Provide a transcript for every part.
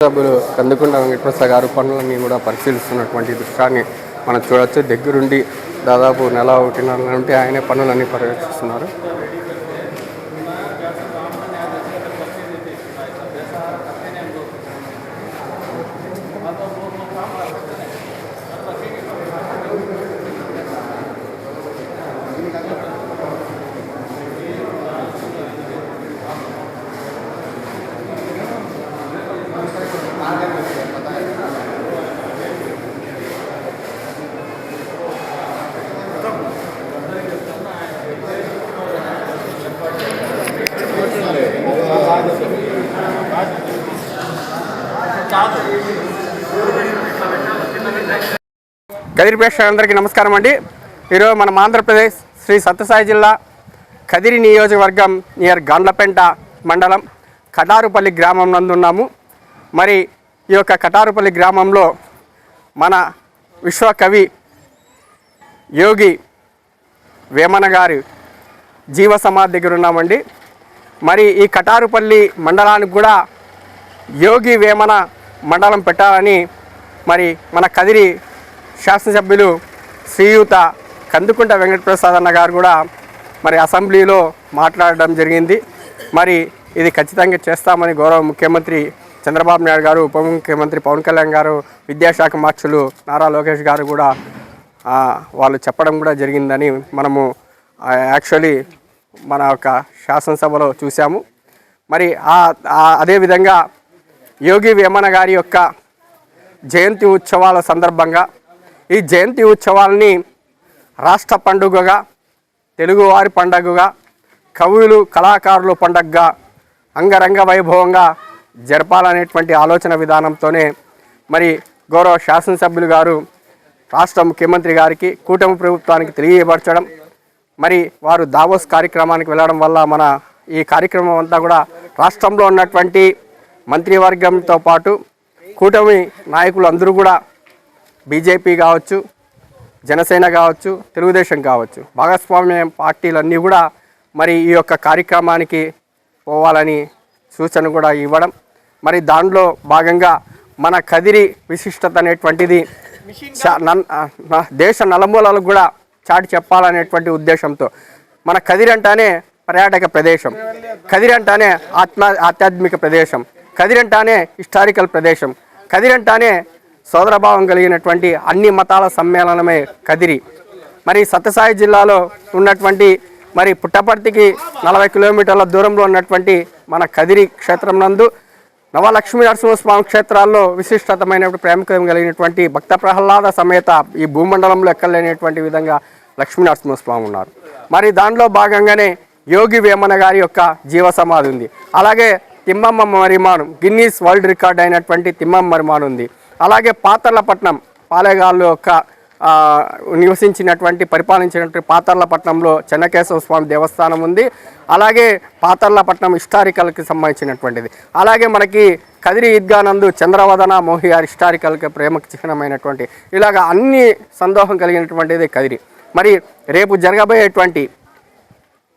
సభ్యులు కందుకుంట వెంకటప్రసాద్ గారు పనులన్నీ కూడా పరిశీలిస్తున్నటువంటి దృశ్యాన్ని మనం చూడవచ్చు. దగ్గరుండి దాదాపు నెల 1.5 నుండి ఆయనే పనులన్నీ పర్యవేక్షిస్తున్నారు. కదిరి ప్రేక్షకులందరికీ నమస్కారం అండి. ఈరోజు మనం ఆంధ్రప్రదేశ్ శ్రీ సత్యసాయి జిల్లా కదిరి నియోజకవర్గం నియర్ గాండ్లపెంట మండలం కటారుపల్లి గ్రామం నందు ఉన్నాము. మరి ఈ యొక్క కటారుపల్లి గ్రామంలో మన విశ్వకవి యోగి వేమన గారి జీవ సమాధి దగ్గర ఉన్నామండి. మరి ఈ కటారుపల్లి మండలానికి కూడా యోగి వేమన మండలం పెట్టాలని మరి మన కదిరి శాసనసభ్యులు శ్రీయుత కందుకుంట వెంకటప్రసాద్ అన్న గారు కూడా మరి అసెంబ్లీలో మాట్లాడడం జరిగింది. మరి ఇది ఖచ్చితంగా చేస్తామని గౌరవ ముఖ్యమంత్రి చంద్రబాబు నాయుడు గారు, ఉప ముఖ్యమంత్రి పవన్ కళ్యాణ్ గారు, విద్యాశాఖ మార్చులు నారా లోకేష్ గారు కూడా వాళ్ళు చెప్పడం కూడా జరిగిందని మనము యాక్చువల్లీ మన యొక్క శాసనసభలో చూసాము. మరి అదేవిధంగా యోగి వేమన గారి యొక్క జయంతి ఉత్సవాల సందర్భంగా ఈ జయంతి ఉత్సవాలని రాష్ట్ర పండుగగా, తెలుగువారి పండుగగా, కవులు కళాకారుల పండుగగా అంగరంగ వైభవంగా జరపాలనేటువంటి ఆలోచన విధానంతోనే మరి గౌరవ శాసనసభ్యులు గారు రాష్ట్ర ముఖ్యమంత్రి గారికి, కూటమి ప్రభుత్వానికి తెలియపరచడం, మరి వారు దావోస్ కార్యక్రమానికి వెళ్ళడం వల్ల మన ఈ కార్యక్రమం అంతా కూడా రాష్ట్రంలో ఉన్నటువంటి మంత్రివర్గంతో పాటు కూటమి నాయకులు అందరూ కూడా బీజేపీ కావచ్చు, జనసేన కావచ్చు, తెలుగుదేశం కావచ్చు, భాగస్వామ్య పార్టీలన్నీ కూడా మరి ఈ యొక్క కార్యక్రమానికి పోవాలని సూచన కూడా ఇవ్వడం, మరి దాంట్లో భాగంగా మన కదిరి విశిష్టత అనేటువంటిది దేశ నలుమూలలకు కూడా చాటి చెప్పాలనేటువంటి ఉద్దేశంతో మన కదిరి అంటానే పర్యాటక ప్రదేశం, కదిరి అంటానే ఆధ్యాత్మిక ప్రదేశం, కదిరి అంటానే హిస్టారికల్ ప్రదేశం, కదిరి అంటానే సోదరభావం కలిగినటువంటి అన్ని మతాల సమ్మేళనమే కదిరి. మరి సత్యసాయి జిల్లాలో ఉన్నటువంటి మరి పుట్టపర్తికి 40 కిలోమీటర్ల దూరంలో ఉన్నటువంటి మన కదిరి క్షేత్రం నందు నవలక్ష్మీ నరసింహస్వామి క్షేత్రాల్లో విశిష్టతమైన ప్రాముఖ్యం కలిగినటువంటి భక్త ప్రహ్లాద సమేత ఈ భూమండలంలో ఎక్కలేనటువంటి విధంగా లక్ష్మీ నరసింహస్వామి ఉన్నారు. మరి దాంట్లో భాగంగానే యోగి వేమన గారి యొక్క జీవ సమాధి ఉంది. అలాగే Thimmamma Marrimanu, Guinness world record అయినటువంటి తిమ్మమ్మ మరిమాను ఉంది. అలాగే పాతర్లపట్నం పాలేగాళ్ళు యొక్క నివసించినటువంటి పరిపాలించినటువంటి పాతర్లపట్నంలో చెన్నకేశవ స్వామి దేవస్థానం ఉంది. అలాగే పాతర్లపట్నం హిస్టారికల్కి సంబంధించినటువంటిది. అలాగే మనకి కదిరి ఈద్గానందు చంద్రవదన మోహియార్ హిస్టారికల్కి ప్రేమకు చిహ్నమైనటువంటి ఇలాగ అన్ని సందోహం కలిగినటువంటిది కదిరి. మరి రేపు జరగబోయేటువంటి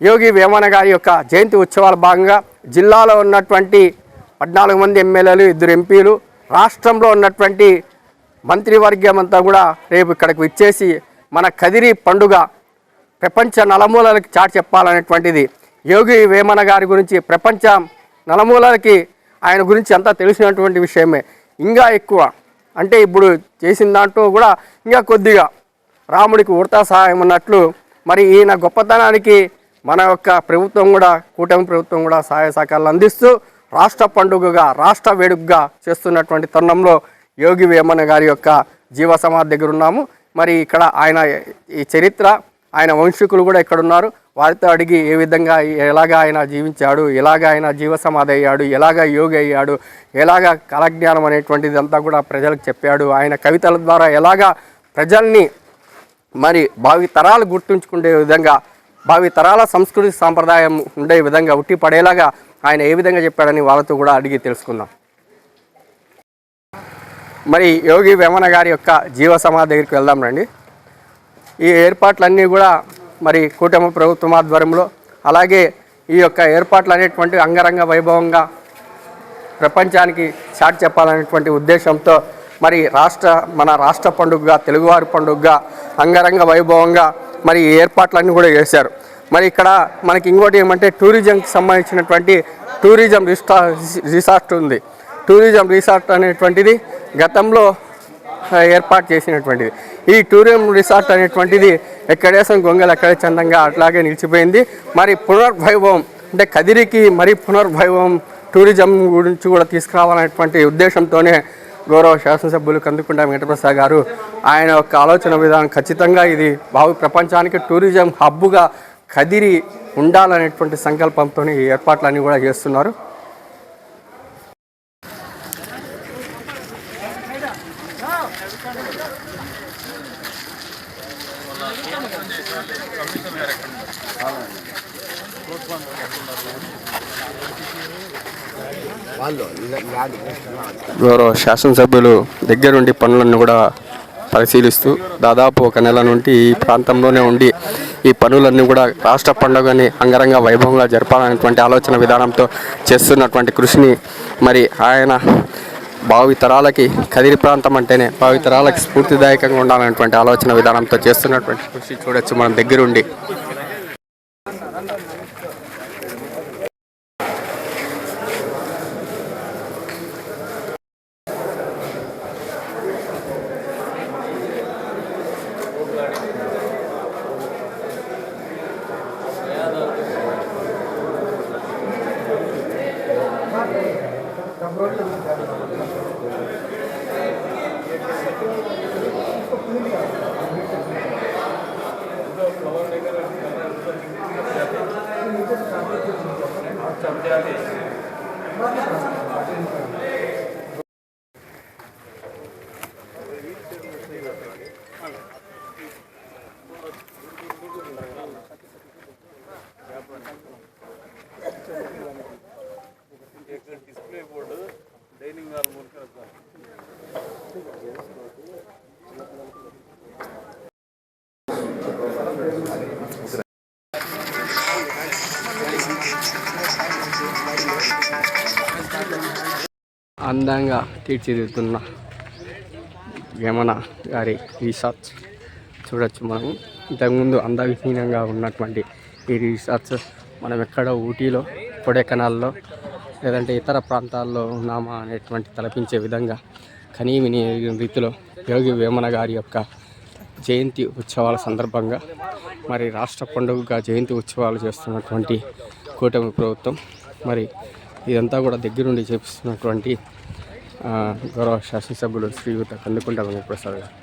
యోగి వేమన గారి యొక్క జయంతి ఉత్సవాల భాగంగా జిల్లాలో ఉన్నటువంటి 14 మంది ఎమ్మెల్యేలు, 2 ఎంపీలు, రాష్ట్రంలో ఉన్నటువంటి మంత్రివర్గం అంతా కూడా రేపు ఇక్కడికి విచ్చేసి మన కదిరి పండుగ ప్రపంచ నలుమూలలకి చాటి చెప్పాలనేటువంటిది. యోగి వేమన గారి గురించి ప్రపంచ నలుమూలలకి ఆయన గురించి అంతా తెలిసినటువంటి విషయమే. ఇంకా ఎక్కువ అంటే ఇప్పుడు చేసిన దాంట్లో కూడా ఇంకా కొద్దిగా రాముడికి ఉడతా సహాయం అన్నట్లు మరి ఈయన గొప్పతనానికి మన యొక్క ప్రభుత్వం కూడా, కూటమి ప్రభుత్వం కూడా సహాయ సహకారాలు అందిస్తూ రాష్ట్ర పండుగగా, రాష్ట్ర వేడుకగా చేస్తున్నటువంటి తరుణంలో యోగి వేమన గారి యొక్క జీవ సమాధి దగ్గర ఉన్నాము. మరి ఇక్కడ ఆయన ఈ చరిత్ర, ఆయన వంశీకులు కూడా ఇక్కడ ఉన్నారు. వారితో అడిగి ఏ విధంగా ఎలాగ ఆయన జీవించాడు, ఎలాగ ఆయన జీవ సమాధి అయ్యాడు, ఎలాగ యోగి అయ్యాడు, ఎలాగ కళజ్ఞానం అనేటువంటిది అంతా కూడా ప్రజలకు చెప్పాడు, ఆయన కవితల ద్వారా ఎలాగ ప్రజల్ని మరి భావి తరాలు గుర్తుంచుకునే విధంగా, భావి తరాల సంస్కృతి సాంప్రదాయం ఉండే విధంగా ఉట్టి పడేలాగా ఆయన ఏ విధంగా చెప్పాడని వాళ్ళతో కూడా అడిగి తెలుసుకుందాం. మరి యోగి వేమన గారి యొక్క జీవ సమాధి దగ్గరికి వెళ్దాం రండి. ఈ ఏర్పాట్లన్నీ కూడా మరి కూటమి ప్రభుత్వం ఆధ్వర్యంలో, అలాగే ఈ యొక్క ఏర్పాట్లు అనేటువంటి అంగరంగ వైభవంగా ప్రపంచానికి చాటి చెప్పాలనేటువంటి ఉద్దేశంతో మరి మన రాష్ట్ర పండుగగా, తెలుగువారి పండుగగా అంగరంగ వైభవంగా మరి ఏర్పాట్లన్నీ కూడా చేశారు. మరి ఇక్కడ మనకి ఇంకోటి ఏమంటే టూరిజంకి సంబంధించినటువంటి టూరిజం రిసార్ట్ ఉంది. టూరిజం రిసార్ట్ అనేటువంటిది గతంలో ఏర్పాటు చేసినటువంటిది. ఈ టూరిజం రిసార్ట్ అనేటువంటిది ఎక్కడేసం గొంగలు ఎక్కడే చందంగా అట్లాగే నిలిచిపోయింది. మరి పునర్వైభవం అంటే కదిరికి మరి పునర్వైభవం టూరిజం గురించి కూడా తీసుకురావాలనేటువంటి ఉద్దేశంతోనే గౌరవ శాసనసభ్యులు కందుకుంట వెంకటప్రసాద్ గారు ఆయన యొక్క ఆలోచన విధానం ఖచ్చితంగా ఇది భావి ప్రపంచానికి టూరిజం హబ్బుగా కదిరి ఉండాలనేటువంటి సంకల్పంతో ఈ ఏర్పాట్లన్నీ కూడా చేస్తున్నారు. గౌరవ శాసనసభ్యులు దగ్గరుండి పనులను కూడా పరిశీలిస్తూ దాదాపు ఒక నెల నుండి ఈ ప్రాంతంలోనే ఉండి ఈ పనులన్నీ కూడా రాష్ట్ర పండుగని అంగరంగ వైభవంగా జరపాలనేటువంటి ఆలోచన విధానంతో చేస్తున్నటువంటి కృషిని మరి ఆయన భావితరాలకి కదిరి ప్రాంతం అంటేనే భావితరాలకి స్ఫూర్తిదాయకంగా ఉండాలనేటువంటి ఆలోచన విధానంతో చేస్తున్నటువంటి కృషి చూడొచ్చు మనం దగ్గరుండి. డిస్ప్లే బోర్డు డైనింగ్ హాల్ మూలక అందంగా తీర్చిదిద్దుతున్న వేమన గారి రిసార్ట్స్ చూడొచ్చు మనం. ఇంతకుముందు అందవిహీనంగా ఉన్నటువంటి ఈ రిసార్ట్స్ మనం ఎక్కడ ఊటీలో, కొడైకెనాల్లో లేదంటే ఇతర ప్రాంతాల్లో ఉన్నామా అనేటువంటి తలపించే విధంగా కనీవిని రీతిలో యోగి వేమన గారి యొక్క జయంతి ఉత్సవాల సందర్భంగా మరి రాష్ట్ర పండుగగా జయంతి ఉత్సవాలు చేస్తున్నటువంటి కూటమి ప్రభుత్వం మరి ఇదంతా కూడా దగ్గరుండి చేపిస్తున్నటువంటి గౌరవ శాసనసభ్యులు శ్రీయుత కందుకుంట వెంకటప్రసాద్ గారు.